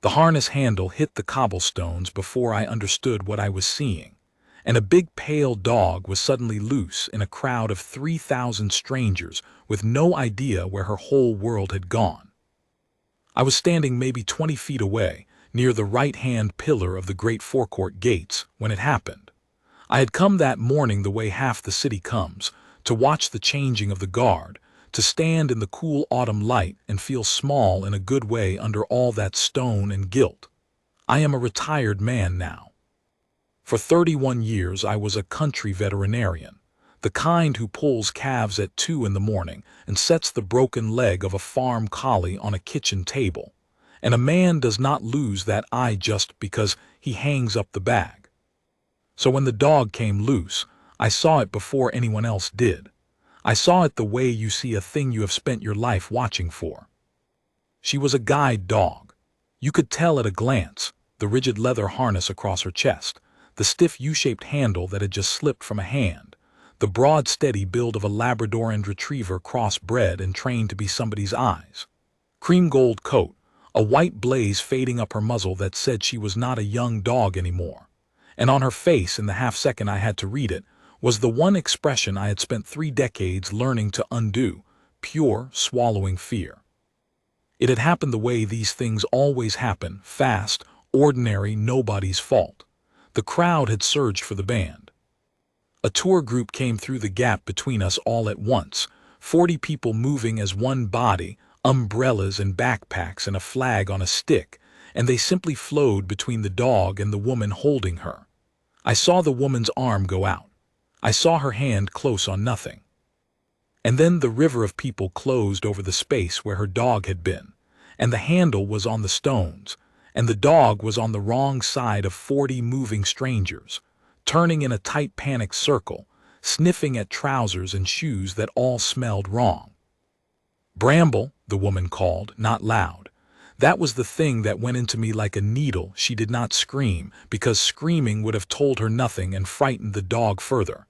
The harness handle hit the cobblestones before I understood what I was seeing, and a big pale dog was suddenly loose in a crowd of 3,000 strangers with no idea where her whole world had gone. I was standing maybe 20 feet away, near the right-hand pillar of the great forecourt gates, when it happened. I had come that morning the way half the city comes, to watch the changing of the guard, to stand in the cool autumn light and feel small in a good way under all that stone and gilt. I am a retired man now. For 31 years I was a country veterinarian, the kind who pulls calves at 2 in the morning and sets the broken leg of a farm collie on a kitchen table. And a man does not lose that eye just because he hangs up the bag. So when the dog came loose, I saw it before anyone else did. I saw it the way you see a thing you have spent your life watching for. She was a guide dog. You could tell at a glance, the rigid leather harness across her chest, the stiff U-shaped handle that had just slipped from a hand, the broad steady build of a Labrador and Retriever cross-bred and trained to be somebody's eyes. Cream gold coat, a white blaze fading up her muzzle that said she was not a young dog anymore. And on her face, in the half-second I had to read it, was the one expression I had spent 3 decades learning to undo: pure, swallowing fear. It had happened the way these things always happen, fast, ordinary, nobody's fault. The crowd had surged for the band. A tour group came through the gap between us all at once, 40 people moving as one body, umbrellas and backpacks and a flag on a stick, and they simply flowed between the dog and the woman holding her. I saw the woman's arm go out. I saw her hand close on nothing. And then the river of people closed over the space where her dog had been, and the handle was on the stones, and the dog was on the wrong side of 40 moving strangers, turning in a tight panicked circle, sniffing at trousers and shoes that all smelled wrong. "Bramble," the woman called, not loud. That was the thing that went into me like a needle. She did not scream, because screaming would have told her nothing and frightened the dog further.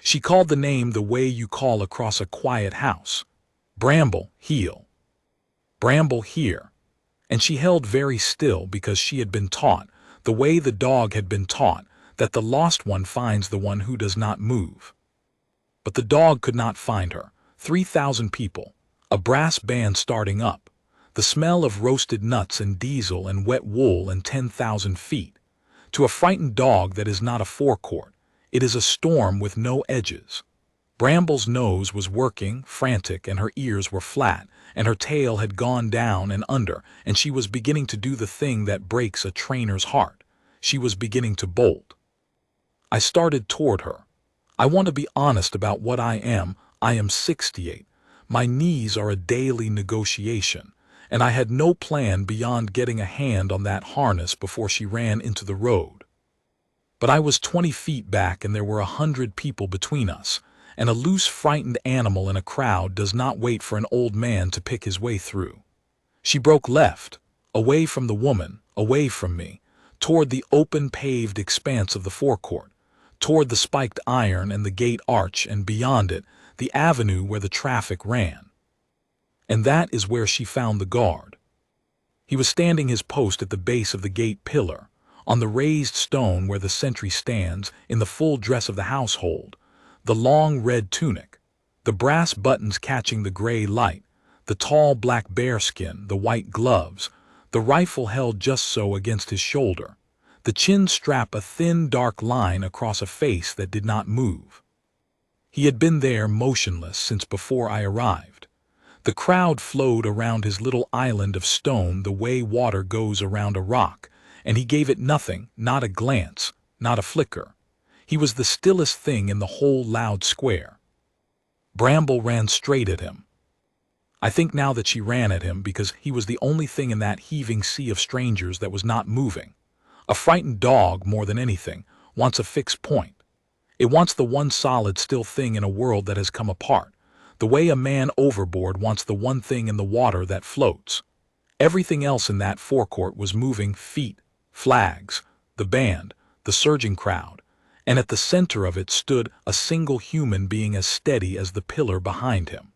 She called the name the way you call across a quiet house. "Bramble, heel. Bramble, here." And she held very still because she had been taught, the way the dog had been taught, that the lost one finds the one who does not move. But the dog could not find her. 3,000 people, a brass band starting up, the smell of roasted nuts and diesel and wet wool and 10,000 feet. To a frightened dog that is not a forecourt, it is a storm with no edges. Bramble's nose was working, frantic, and her ears were flat, and her tail had gone down and under, and she was beginning to do the thing that breaks a trainer's heart. She was beginning to bolt. I started toward her. I want to be honest about what I am. I am 68. My knees are a daily negotiation, and I had no plan beyond getting a hand on that harness before she ran into the road. But I was 20 feet back and there were 100 people between us, and a loose, frightened animal in a crowd does not wait for an old man to pick his way through. She broke left, away from the woman, away from me, toward the open paved expanse of the forecourt, toward the spiked iron and the gate arch, and beyond it, the avenue where the traffic ran. And that is where she found the guard. He was standing his post at the base of the gate pillar, on the raised stone where the sentry stands, in the full dress of the household, the long red tunic, the brass buttons catching the gray light, the tall black bearskin, the white gloves, the rifle held just so against his shoulder, the chin strap a thin dark line across a face that did not move. He had been there motionless since before I arrived. The crowd flowed around his little island of stone the way water goes around a rock, and he gave it nothing, not a glance, not a flicker. He was the stillest thing in the whole loud square. Bramble ran straight at him. I think now that she ran at him because he was the only thing in that heaving sea of strangers that was not moving. A frightened dog, more than anything, wants a fixed point. It wants the one solid, still thing in a world that has come apart, the way a man overboard wants the one thing in the water that floats. Everything else in that forecourt was moving: feet, flags, the band, the surging crowd, and at the center of it stood a single human being as steady as the pillar behind him.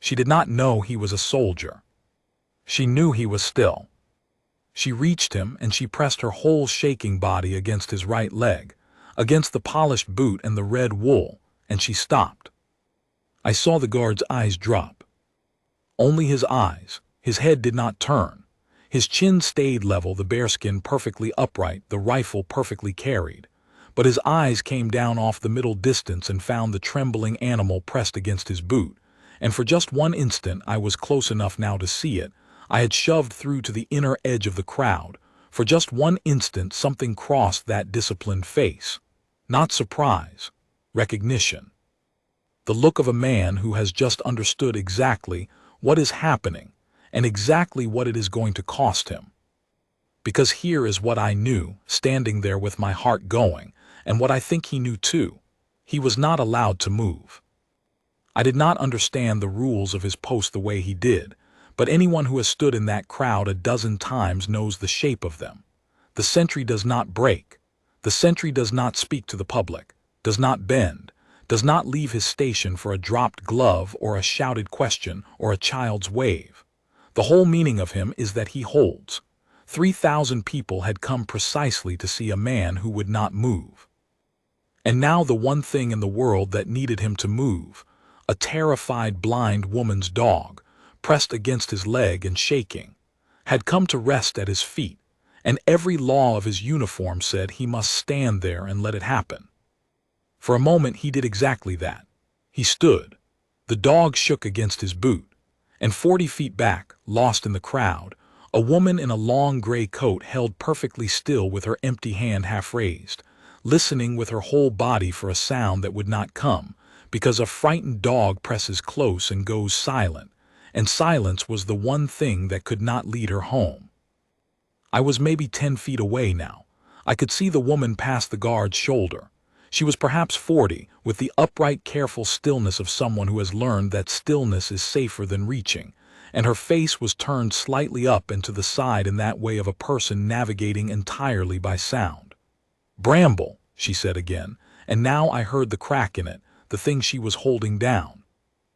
She did not know he was a soldier. She knew he was still. She reached him and she pressed her whole shaking body against his right leg, against the polished boot and the red wool, and she stopped. I saw the guard's eyes drop. Only his eyes. His head did not turn. His chin stayed level, the bearskin perfectly upright, the rifle perfectly carried. But his eyes came down off the middle distance and found the trembling animal pressed against his boot. And for just one instant, I was close enough now to see it. I had shoved through to the inner edge of the crowd. For just one instant, something crossed that disciplined face. Not surprise, recognition. The look of a man who has just understood exactly what is happening and exactly what it is going to cost him. Because here is what I knew, standing there with my heart going, and what I think he knew too. He was not allowed to move. I did not understand the rules of his post the way he did, but anyone who has stood in that crowd a dozen times knows the shape of them. The sentry does not break. The sentry does not speak to the public, does not bend, does not leave his station for a dropped glove or a shouted question or a child's wave. The whole meaning of him is that he holds. 3,000 people had come precisely to see a man who would not move. And now the one thing in the world that needed him to move, a terrified blind woman's dog, pressed against his leg and shaking, had come to rest at his feet, and every law of his uniform said he must stand there and let it happen. For a moment he did exactly that. He stood. The dog shook against his boot, and 40 feet back, lost in the crowd, a woman in a long gray coat held perfectly still with her empty hand half raised, listening with her whole body for a sound that would not come, because a frightened dog presses close and goes silent, and silence was the one thing that could not lead her home. I was maybe 10 feet away now. I could see the woman past the guard's shoulder. She was perhaps 40, with the upright, careful stillness of someone who has learned that stillness is safer than reaching, and her face was turned slightly up and to the side in that way of a person navigating entirely by sound. "Bramble," she said again, and now I heard the crack in it, the thing she was holding down.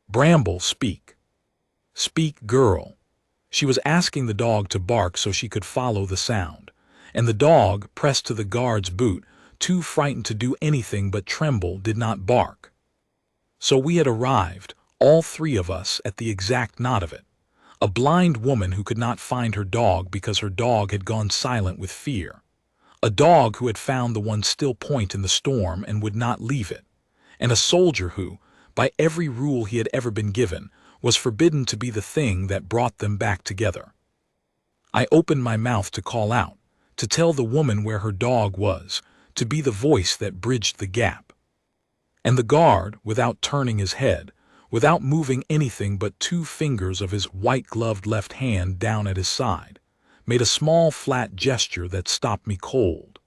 "Bramble, speak. Speak, girl." She was asking the dog to bark so she could follow the sound, and the dog, pressed to the guard's boot, too frightened to do anything but tremble, did not bark. So we had arrived, all three of us, at the exact knot of it. A blind woman who could not find her dog because her dog had gone silent with fear. A dog who had found the one still point in the storm and would not leave it. And a soldier who, by every rule he had ever been given, was forbidden to be the thing that brought them back together. I opened my mouth to call out, to tell the woman where her dog was, to be the voice that bridged the gap. And the guard, without turning his head, without moving anything but 2 fingers of his white-gloved left hand down at his side, made a small flat gesture that stopped me cold.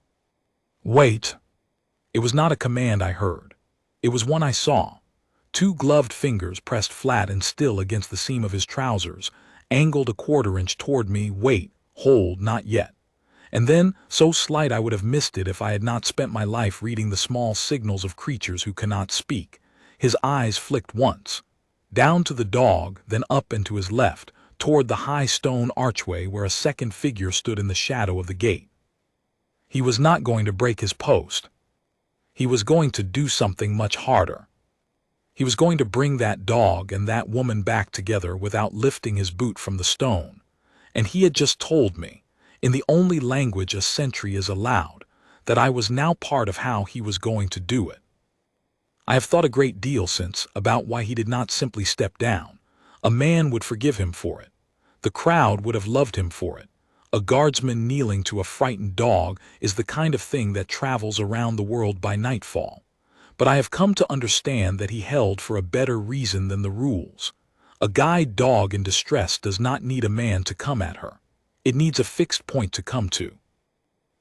"Wait." It was not a command I heard. It was one I saw. 2 gloved fingers pressed flat and still against the seam of his trousers, angled a 1/4 inch toward me. "Wait, hold, not yet." And then, so slight I would have missed it if I had not spent my life reading the small signals of creatures who cannot speak. His eyes flicked once, down to the dog, then up and to his left, toward the high stone archway where a second figure stood in the shadow of the gate. He was not going to break his post. He was going to do something much harder. He was going to bring that dog and that woman back together without lifting his boot from the stone. And he had just told me, in the only language a sentry is allowed, that I was now part of how he was going to do it. I have thought a great deal since about why he did not simply step down. A man would forgive him for it. The crowd would have loved him for it. A guardsman kneeling to a frightened dog is the kind of thing that travels around the world by nightfall. But I have come to understand that he held for a better reason than the rules. A guide dog in distress does not need a man to come at her. It needs a fixed point to come to.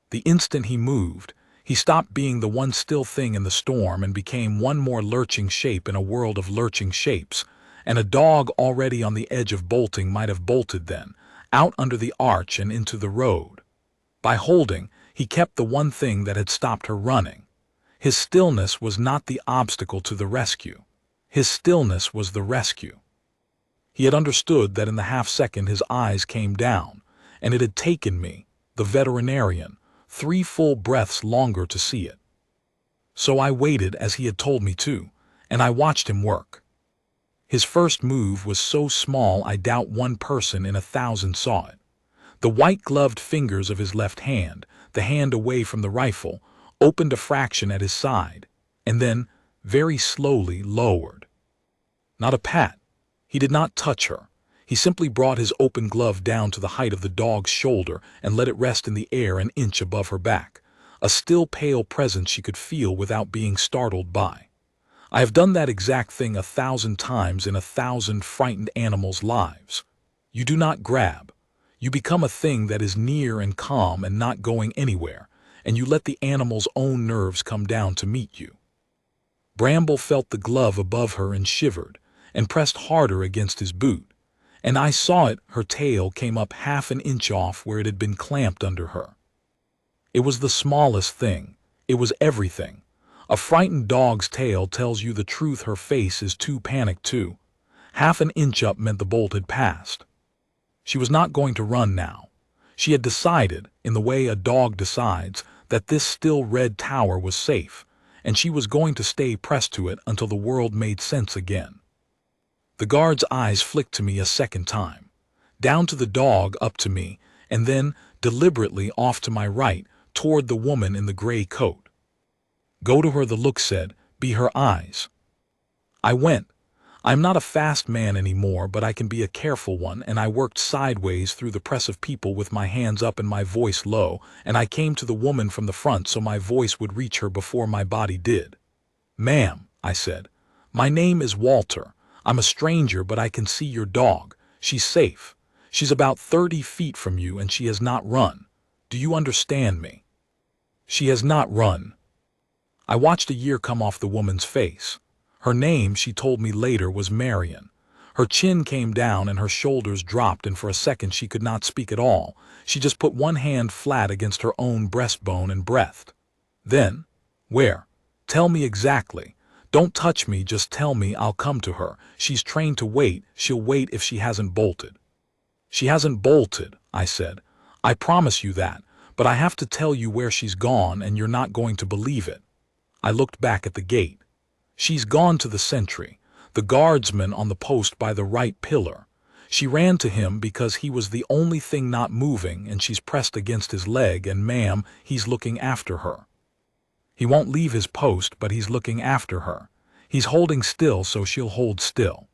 The instant he moved, he stopped being the one still thing in the storm and became one more lurching shape in a world of lurching shapes, and a dog already on the edge of bolting might have bolted then, out under the arch and into the road. By holding, he kept the one thing that had stopped her running. His stillness was not the obstacle to the rescue. His stillness was the rescue. He had understood that in the half-second his eyes came down, and it had taken me, the veterinarian, 3 full breaths longer to see it. So I waited as he had told me to, and I watched him work. His first move was so small I doubt 1 person in 1,000 saw it. The white-gloved fingers of his left hand, the hand away from the rifle, opened a fraction at his side, and then, very slowly, lowered. Not a pat. He did not touch her. He simply brought his open glove down to the height of the dog's shoulder and let it rest in the air an inch above her back, a still pale presence she could feel without being startled by. I have done that exact thing 1,000 times in 1,000 frightened animals' lives. You do not grab. You become a thing that is near and calm and not going anywhere, and you let the animal's own nerves come down to meet you. Bramble felt the glove above her and shivered, and pressed harder against his boot, and I saw it. Her tail came up half an inch off where it had been clamped under her. It was the smallest thing. It was everything. A frightened dog's tail tells you the truth. Her face is too panicked too. Half an inch up meant the bolt had passed. She was not going to run now. She had decided, in the way a dog decides, that this still red tower was safe, and she was going to stay pressed to it until the world made sense again. The guard's eyes flicked to me a second time, down to the dog, up to me, and then, deliberately off to my right, toward the woman in the gray coat. Go to her, the look said, be her eyes. I went. I'm not a fast man anymore, but I can be a careful one, and I worked sideways through the press of people with my hands up and my voice low, and I came to the woman from the front so my voice would reach her before my body did. Ma'am, I said, my name is Walter. I'm a stranger, but I can see your dog. She's safe. She's about 30 feet from you, and she has not run. Do you understand me? She has not run. I watched a year come off the woman's face. Her name, she told me later, was Marion. Her chin came down and her shoulders dropped, and for a second she could not speak at all. She just put one hand flat against her own breastbone and breathed. Then, where? Tell me exactly. Don't touch me, just tell me. I'll come to her. She's trained to wait. She'll wait if she hasn't bolted. She hasn't bolted, I said. I promise you that, but I have to tell you where she's gone, and you're not going to believe it. I looked back at the gate. She's gone to the sentry, the guardsman on the post by the right pillar. She ran to him because he was the only thing not moving, and she's pressed against his leg, and ma'am, he's looking after her. He won't leave his post, but he's looking after her. He's holding still, so she'll hold still.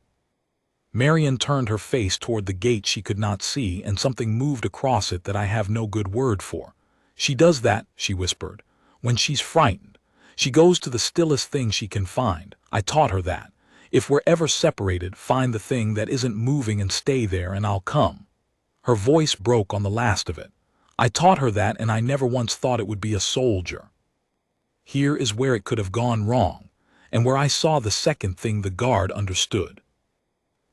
Marion turned her face toward the gate she could not see, and something moved across it that I have no good word for. She does that, she whispered, when she's frightened. She goes to the stillest thing she can find. I taught her that. If we're ever separated, find the thing that isn't moving and stay there, and I'll come. Her voice broke on the last of it. I taught her that, and I never once thought it would be a soldier. Here is where it could have gone wrong, and where I saw the second thing the guard understood.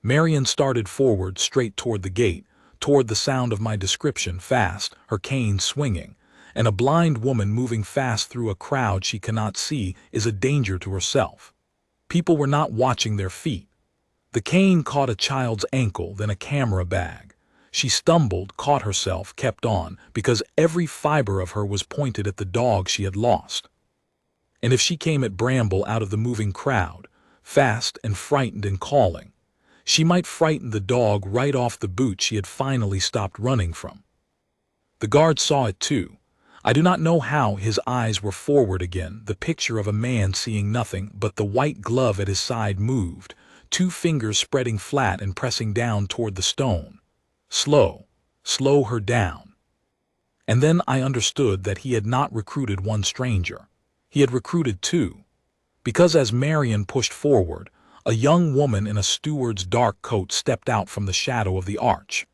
Marion started forward, straight toward the gate, toward the sound of my description, fast, her cane swinging, and a blind woman moving fast through a crowd she cannot see is a danger to herself. People were not watching their feet. The cane caught a child's ankle, then a camera bag. She stumbled, caught herself, kept on, because every fiber of her was pointed at the dog she had lost. And if she came at Bramble out of the moving crowd, fast and frightened and calling, she might frighten the dog right off the boot she had finally stopped running from. The guard saw it too. I do not know how. His eyes were forward again, the picture of a man seeing nothing, but the white glove at his side moved, 2 fingers spreading flat and pressing down toward the stone. Slow her down. And then I understood that he had not recruited 1 stranger. He had recruited 2. Because as Marion pushed forward, a young woman in a steward's dark coat stepped out from the shadow of the arch.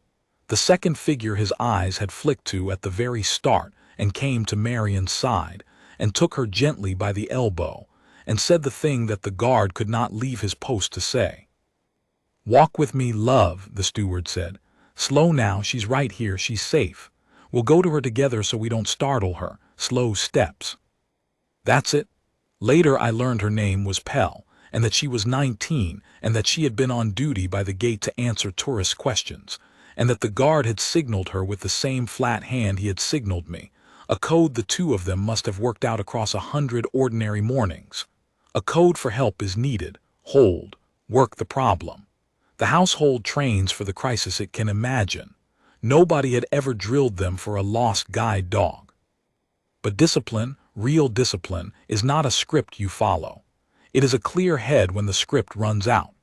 The second figure his eyes had flicked to at the very start, and came to Marion's side, and took her gently by the elbow, and said the thing that the guard could not leave his post to say. Walk with me, love, the steward said. Slow now, she's right here, she's safe. We'll go to her together so we don't startle her. Slow steps. That's it. Later I learned her name was Pell, and that she was 19, and that she had been on duty by the gate to answer tourist questions, and that the guard had signaled her with the same flat hand he had signaled me, a code the two of them must have worked out across 100 ordinary mornings. A code for help is needed. Hold. Work the problem. The household trains for the crisis it can imagine. Nobody had ever drilled them for a lost guide dog. But discipline, real discipline, is not a script you follow. It is a clear head when the script runs out.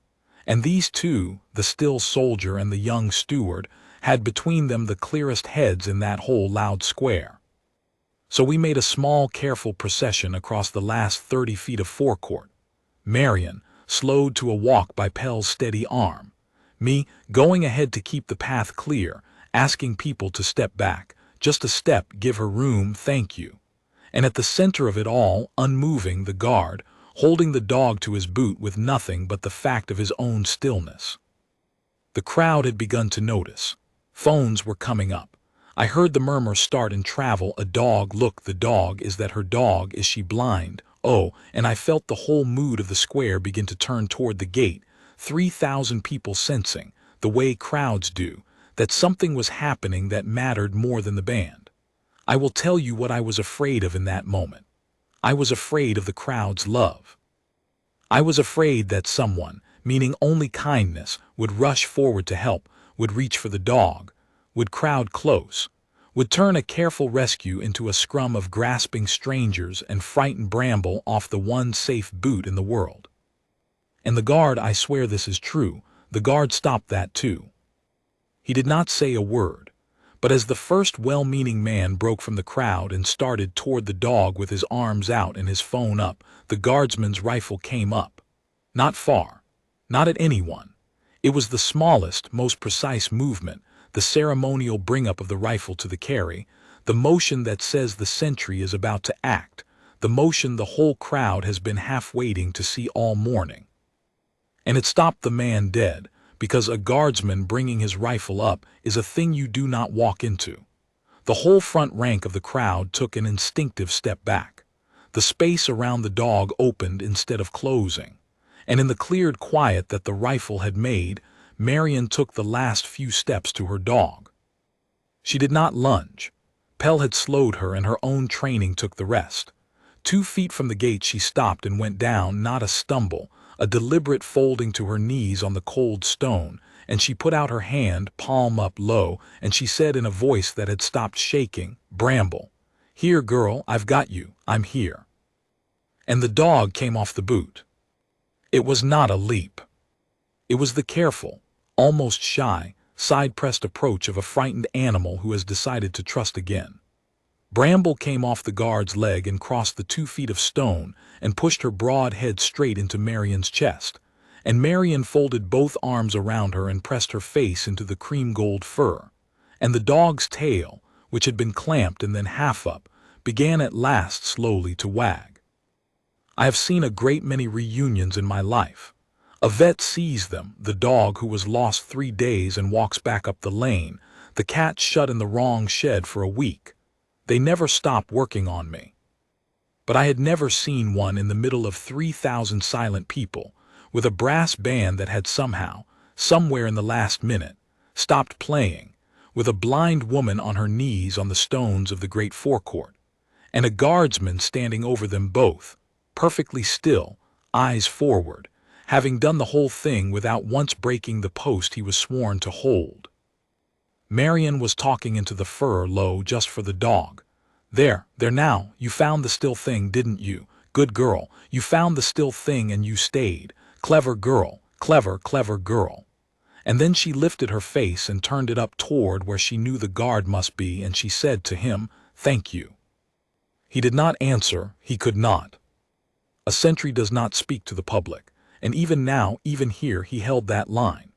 And these two, the still soldier and the young steward, had between them the clearest heads in that whole loud square. So we made a small, careful procession across the last 30 feet of forecourt. Marion, slowed to a walk by Pell's steady arm. Me, going ahead to keep the path clear, asking people to step back. Just a step, give her room, thank you. And at the center of it all, unmoving, the guard, holding the dog to his boot with nothing but the fact of his own stillness. The crowd had begun to notice. Phones were coming up. I heard the murmur start and travel. A dog, look, the dog, is that her dog? Is she blind? Oh, and I felt the whole mood of the square begin to turn toward the gate, 3,000 people sensing, the way crowds do, that something was happening that mattered more than the band. I will tell you what I was afraid of in that moment. I was afraid of the crowd's love. I was afraid that someone, meaning only kindness, would rush forward to help, would reach for the dog, would crowd close, would turn a careful rescue into a scrum of grasping strangers and frighten Bramble off the one safe boot in the world. And the guard, I swear this is true, the guard stopped that too. He did not say a word, but as the first well-meaning man broke from the crowd and started toward the dog with his arms out and his phone up, the guardsman's rifle came up. Not far, not at anyone. It was the smallest, most precise movement, the ceremonial bring-up of the rifle to the carry, the motion that says the sentry is about to act, the motion the whole crowd has been half waiting to see all morning. And it stopped the man dead, because a guardsman bringing his rifle up is a thing you do not walk into. The whole front rank of the crowd took an instinctive step back. The space around the dog opened instead of closing, and in the cleared quiet that the rifle had made, Marion took the last few steps to her dog. She did not lunge. Pell had slowed her and her own training took the rest. 2 feet from the gate she stopped and went down, not a stumble, a deliberate folding to her knees on the cold stone, and she put out her hand, palm up low, and she said in a voice that had stopped shaking, "Bramble. Here, girl, I've got you, I'm here." And the dog came off the boot. It was not a leap. It was the careful, almost shy, side-pressed approach of a frightened animal who has decided to trust again. Bramble came off the guard's leg and crossed the 2 feet of stone and pushed her broad head straight into Marion's chest, and Marion folded both arms around her and pressed her face into the cream gold fur, and the dog's tail, which had been clamped and then half up, began at last slowly to wag. I have seen a great many reunions in my life. A vet sees them, the dog who was lost 3 days and walks back up the lane, the cat shut in the wrong shed for a week. They never stopped working on me. But I had never seen one in the middle of 3,000 silent people, with a brass band that had somehow, somewhere in the last minute, stopped playing, with a blind woman on her knees on the stones of the great forecourt, and a guardsman standing over them both, perfectly still, eyes forward, having done the whole thing without once breaking the post he was sworn to hold. Marion was talking into the fur low just for the dog. There now, you found the still thing, didn't you? Good girl, you found the still thing and you stayed. Clever girl, clever, clever girl." And then she lifted her face and turned it up toward where she knew the guard must be, and she said to him, "Thank you." He did not answer, he could not. A sentry does not speak to the public, and even now, even here, he held that line.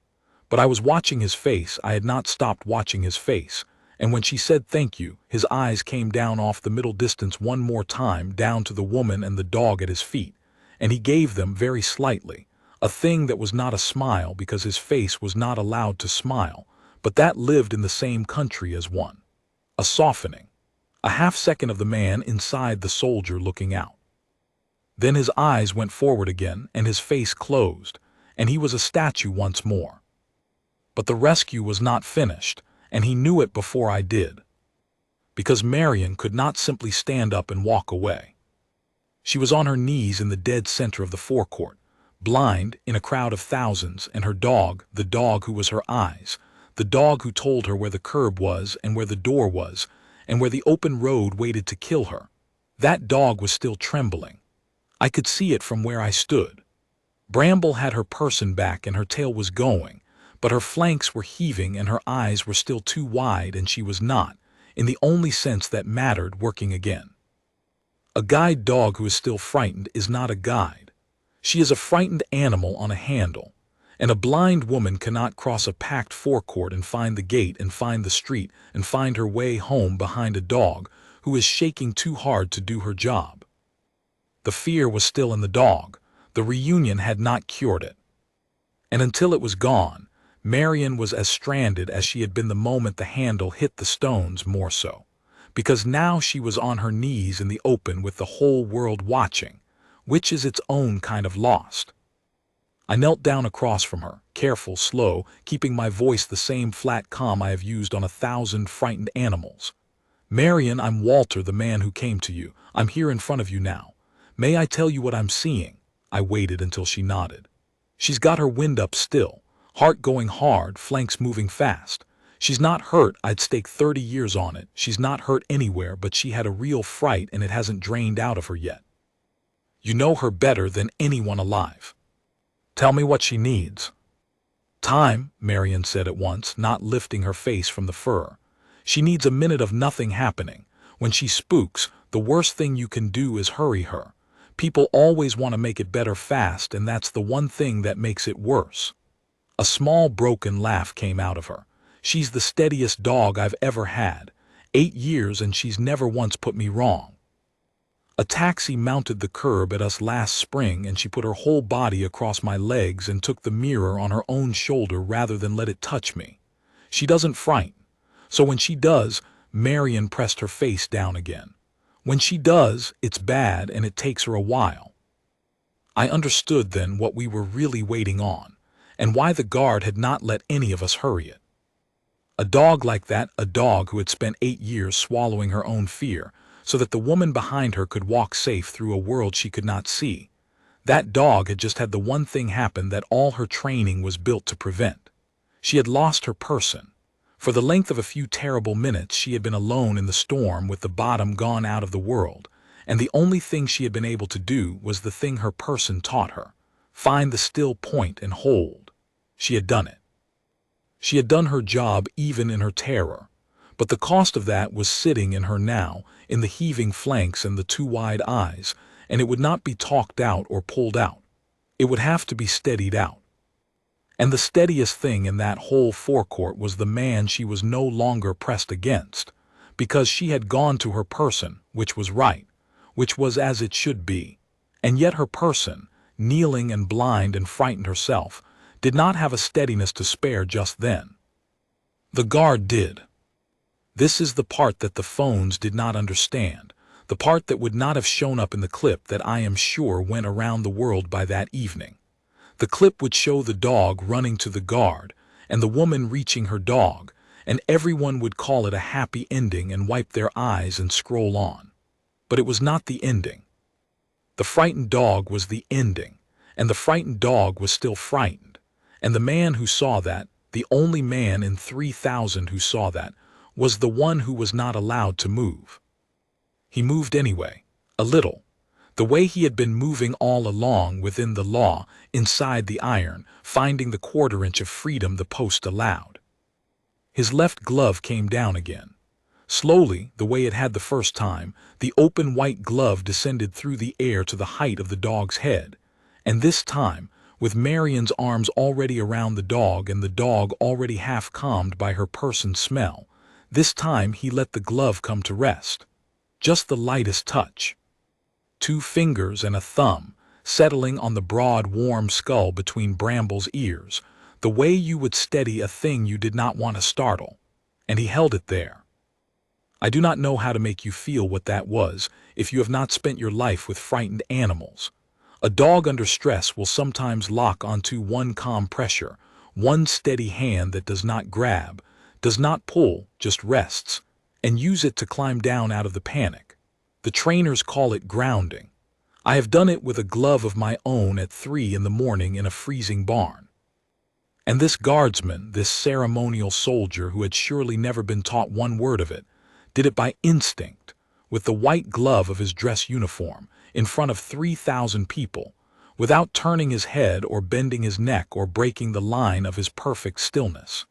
But I was watching his face, I had not stopped watching his face, and when she said thank you, his eyes came down off the middle distance one more time down to the woman and the dog at his feet, and he gave them very slightly, a thing that was not a smile because his face was not allowed to smile, but that lived in the same country as one. A softening, a half-second of the man inside the soldier looking out. Then his eyes went forward again and his face closed, and he was a statue once more. But the rescue was not finished, and he knew it before I did. Because Marion could not simply stand up and walk away. She was on her knees in the dead center of the forecourt, blind in a crowd of thousands, and her dog, the dog who was her eyes, the dog who told her where the curb was and where the door was, and where the open road waited to kill her. That dog was still trembling. I could see it from where I stood. Bramble had her person back and her tail was going, but her flanks were heaving and her eyes were still too wide, and she was not, in the only sense that mattered, working again. A guide dog who is still frightened is not a guide. She is a frightened animal on a handle, and a blind woman cannot cross a packed forecourt and find the gate and find the street and find her way home behind a dog who is shaking too hard to do her job. The fear was still in the dog. The reunion had not cured it. And until it was gone, Marion was as stranded as she had been the moment the handle hit the stones, more so. Because now she was on her knees in the open with the whole world watching, which is its own kind of lost. I knelt down across from her, careful, slow, keeping my voice the same flat calm I have used on 1,000 frightened animals. Marion, I'm Walter, the man who came to you. I'm here in front of you now. May I tell you what I'm seeing? I waited until she nodded. She's got her wind up still, heart going hard, flanks moving fast. She's not hurt, I'd stake 30 years on it. She's not hurt anywhere, but she had a real fright and it hasn't drained out of her yet. You know her better than anyone alive. Tell me what she needs. Time, Marion said at once, not lifting her face from the fur. She needs a minute of nothing happening. When she spooks, the worst thing you can do is hurry her. People always want to make it better fast, and that's the one thing that makes it worse. A small broken laugh came out of her. She's the steadiest dog I've ever had. 8 years and she's never once put me wrong. A taxi mounted the curb at us last spring and she put her whole body across my legs and took the mirror on her own shoulder rather than let it touch me. She doesn't frighten. So when she does, Marion pressed her face down again. When she does, it's bad and it takes her a while. I understood then what we were really waiting on, and why the guard had not let any of us hurry it. A dog like that, a dog who had spent 8 years swallowing her own fear, so that the woman behind her could walk safe through a world she could not see. That dog had just had the one thing happen that all her training was built to prevent. She had lost her person. For the length of a few terrible minutes she had been alone in the storm with the bottom gone out of the world, and the only thing she had been able to do was the thing her person taught her: find the still point and hold. She had done it. She had done her job even in her terror, but the cost of that was sitting in her now, in the heaving flanks and the too wide eyes, and it would not be talked out or pulled out. It would have to be steadied out. And the steadiest thing in that whole forecourt was the man she was no longer pressed against, because she had gone to her person, which was right, which was as it should be. And yet her person, kneeling and blind and frightened herself, did not have a steadiness to spare just then. The guard did. This is the part that the phones did not understand, the part that would not have shown up in the clip that I am sure went around the world by that evening. The clip would show the dog running to the guard, and the woman reaching her dog, and everyone would call it a happy ending and wipe their eyes and scroll on. But it was not the ending. The frightened dog was the ending, and the frightened dog was still frightened. And the man who saw that, the only man in 3,000 who saw that, was the one who was not allowed to move. He moved anyway, a little. The way he had been moving all along within the law, inside the iron, finding the quarter-inch of freedom the post allowed. His left glove came down again. Slowly, the way it had the first time, the open white glove descended through the air to the height of the dog's head. And this time, with Marion's arms already around the dog and the dog already half calmed by her person's smell, this time he let the glove come to rest. Just the lightest touch. 2 fingers and a thumb, settling on the broad, warm skull between Bramble's ears, the way you would steady a thing you did not want to startle. And he held it there. I do not know how to make you feel what that was if you have not spent your life with frightened animals. A dog under stress will sometimes lock onto one calm pressure, one steady hand that does not grab, does not pull, just rests, and use it to climb down out of the panic. The trainers call it grounding. I have done it with a glove of my own at 3 in the morning in a freezing barn. And this guardsman, this ceremonial soldier who had surely never been taught one word of it, did it by instinct, with the white glove of his dress uniform, in front of 3,000 people, without turning his head or bending his neck or breaking the line of his perfect stillness.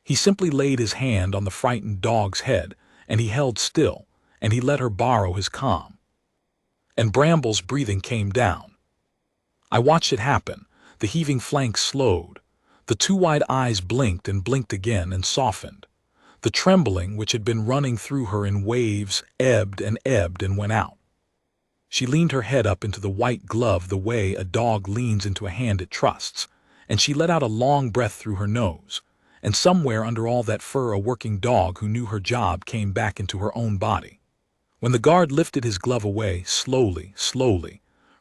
He simply laid his hand on the frightened dog's head, and he held still, and he let her borrow his calm. And Bramble's breathing came down. I watched it happen. The heaving flanks slowed. The two wide eyes blinked and blinked again and softened. The trembling, which had been running through her in waves, ebbed and went out. She leaned her head up into the white glove the way a dog leans into a hand it trusts, and she let out a long breath through her nose, and somewhere under all that fur a working dog who knew her job came back into her own body. When the guard lifted his glove away, slowly,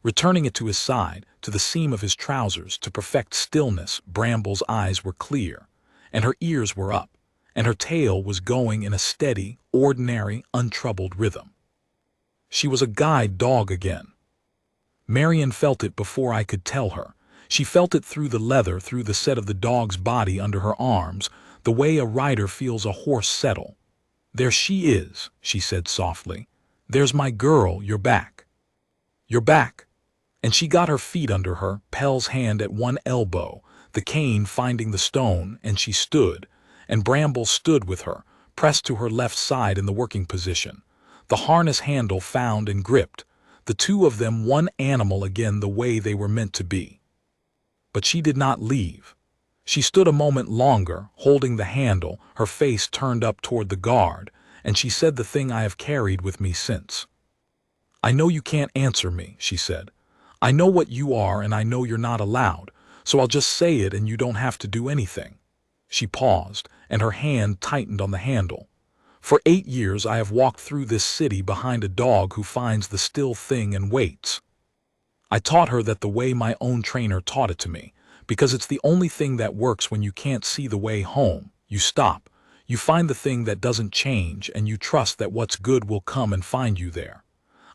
returning it to his side, to the seam of his trousers, to perfect stillness, Bramble's eyes were clear, and her ears were up, and her tail was going in a steady, ordinary, untroubled rhythm. She was a guide dog again. Marian felt it before I could tell her. She felt it through the leather, through the set of the dog's body under her arms, the way a rider feels a horse settle. "There she is," she said softly. "There's my girl, you're back. You're back." And she got her feet under her, Pell's hand at one elbow, the cane finding the stone, and she stood, and Bramble stood with her, pressed to her left side in the working position, the harness handle found and gripped, the two of them one animal again the way they were meant to be. But she did not leave. She stood a moment longer, holding the handle, her face turned up toward the guard, and she said the thing I have carried with me since. "I know you can't answer me," she said. "I know what you are, and I know you're not allowed, so I'll just say it and you don't have to do anything." She paused, and her hand tightened on the handle. "For 8 years I have walked through this city behind a dog who finds the still thing and waits. I taught her that the way my own trainer taught it to me, because it's the only thing that works when you can't see the way home. You stop, you find the thing that doesn't change, and you trust that what's good will come and find you there.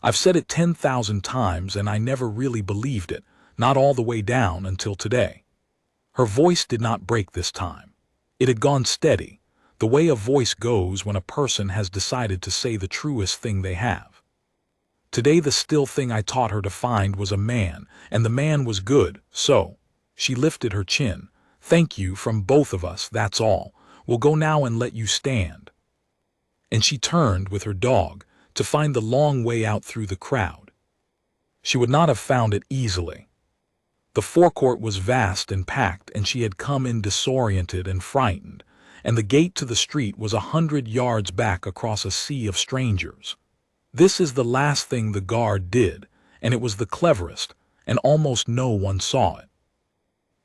I've said it 10,000 times, and I never really believed it, not all the way down until today." Her voice did not break this time. It had gone steady, the way a voice goes when a person has decided to say the truest thing they have. "Today the still thing I taught her to find was a man, and the man was good, so," she lifted her chin, "thank you from both of us, that's all. We'll go now and let you stand." And she turned with her dog to find the long way out through the crowd. She would not have found it easily. The forecourt was vast and packed, and she had come in disoriented and frightened, and the gate to the street was 100 yards back across a sea of strangers. This is the last thing the guard did, and it was the cleverest, and almost no one saw it.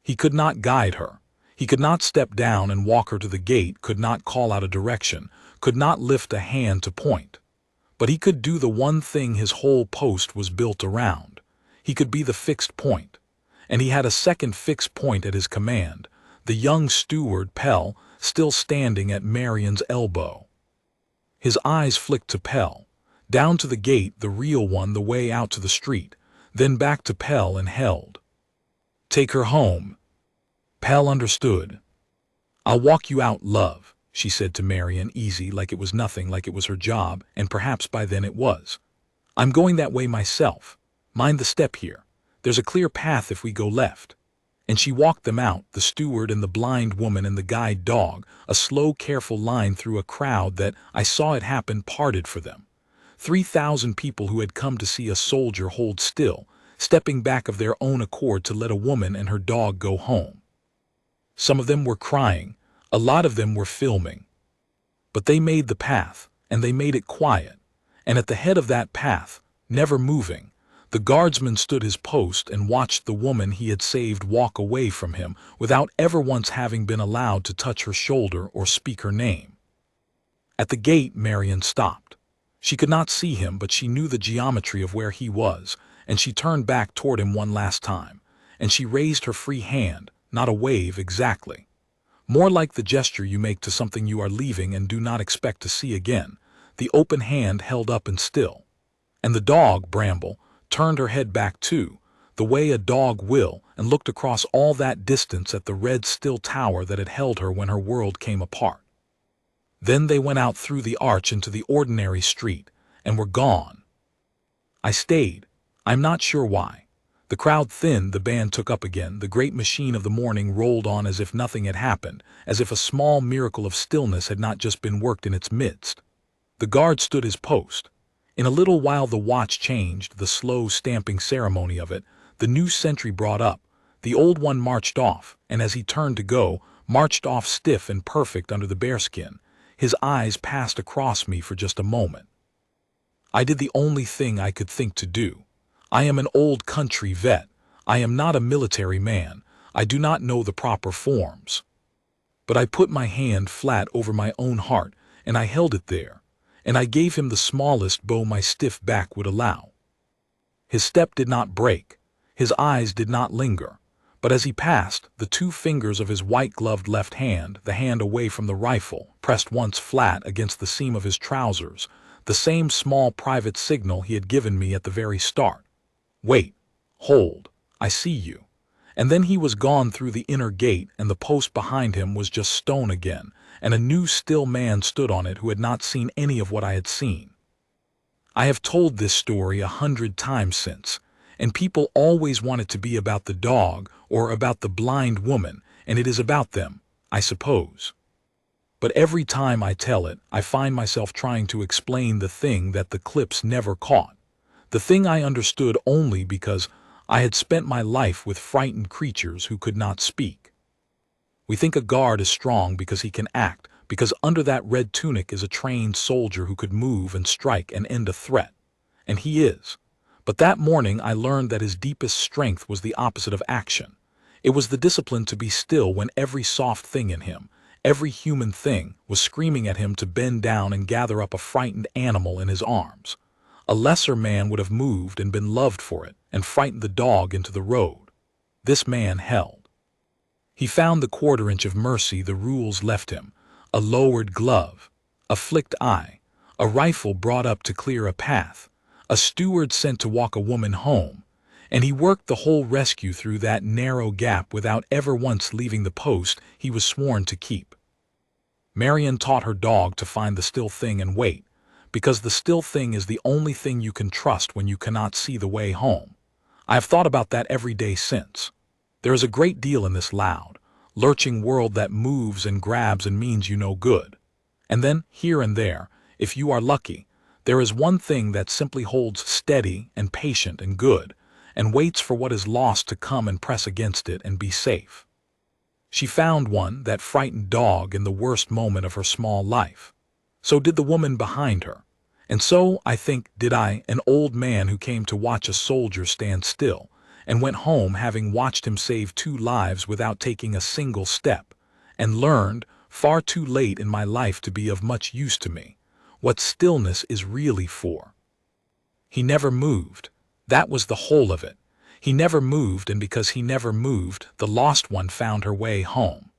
He could not guide her. He could not step down and walk her to the gate, could not call out a direction, could not lift a hand to point. But he could do the one thing his whole post was built around. He could be the fixed point. And he had a second fixed point at his command, the young steward, Pell, still standing at Marian's elbow. His eyes flicked to Pell, down to the gate, the real one, the way out to the street, then back to Pell and held. "Take her home." Pell understood. "I'll walk you out, love," she said to Marian, easy, like it was nothing, like it was her job, and perhaps by then it was. "I'm going that way myself. Mind the step here. There's a clear path if we go left." And she walked them out, the steward and the blind woman and the guide dog, a slow, careful line through a crowd that, I saw it happen, parted for them. 3,000 people who had come to see a soldier hold still, stepping back of their own accord to let a woman and her dog go home. Some of them were crying, a lot of them were filming. But they made the path, and they made it quiet, and at the head of that path, never moving, the guardsman stood his post and watched the woman he had saved walk away from him without ever once having been allowed to touch her shoulder or speak her name. At the gate, Marian stopped. She could not see him, but she knew the geometry of where he was, and she turned back toward him one last time, and she raised her free hand, not a wave exactly. More like the gesture you make to something you are leaving and do not expect to see again, the open hand held up and still. And the dog, Bramble, turned her head back too, the way a dog will, and looked across all that distance at the red still tower that had held her when her world came apart. Then they went out through the arch into the ordinary street, and were gone. I stayed. I'm not sure why. The crowd thinned, the band took up again, the great machine of the morning rolled on as if nothing had happened, as if a small miracle of stillness had not just been worked in its midst. The guard stood his post. In a little while the watch changed, the slow stamping ceremony of it, the new sentry brought up, the old one marched off, and as he turned to go, marched off stiff and perfect under the bearskin. His eyes passed across me for just a moment. I did the only thing I could think to do. I am an old country vet. I am not a military man. I do not know the proper forms. But I put my hand flat over my own heart, and I held it there, and I gave him the smallest bow my stiff back would allow. His step did not break. His eyes did not linger. But as he passed, the two fingers of his white-gloved left hand, the hand away from the rifle, pressed once flat against the seam of his trousers, the same small private signal he had given me at the very start. Wait, hold, I see you. And then he was gone through the inner gate, and the post behind him was just stone again, and a new still man stood on it who had not seen any of what I had seen. I have told this story 100 times since, and people always want it to be about the dog or about the blind woman, and it is about them, I suppose. But every time I tell it, I find myself trying to explain the thing that the clips never caught, the thing I understood only because I had spent my life with frightened creatures who could not speak. We think a guard is strong because he can act, because under that red tunic is a trained soldier who could move and strike and end a threat. And he is. But that morning I learned that his deepest strength was the opposite of action. It was the discipline to be still when every soft thing in him, every human thing, was screaming at him to bend down and gather up a frightened animal in his arms. A lesser man would have moved and been loved for it, and frightened the dog into the road. This man held. He found the quarter-inch of mercy the rules left him, a lowered glove, a flicked eye, a rifle brought up to clear a path, a steward sent to walk a woman home, and he worked the whole rescue through that narrow gap without ever once leaving the post he was sworn to keep. Marion taught her dog to find the still thing and wait, because the still thing is the only thing you can trust when you cannot see the way home. I have thought about that every day since. There is a great deal in this loud, lurching world that moves and grabs and means you no good. And then, here and there, if you are lucky, there is one thing that simply holds steady and patient and good, and waits for what is lost to come and press against it and be safe. She found one, that frightened dog, in the worst moment of her small life. So did the woman behind her. And so, I think, did I, an old man who came to watch a soldier stand still, and went home having watched him save 2 lives without taking a single step, and learned, far too late in my life to be of much use to me, what stillness is really for. He never moved. That was the whole of it. He never moved, and because he never moved, the lost one found her way home.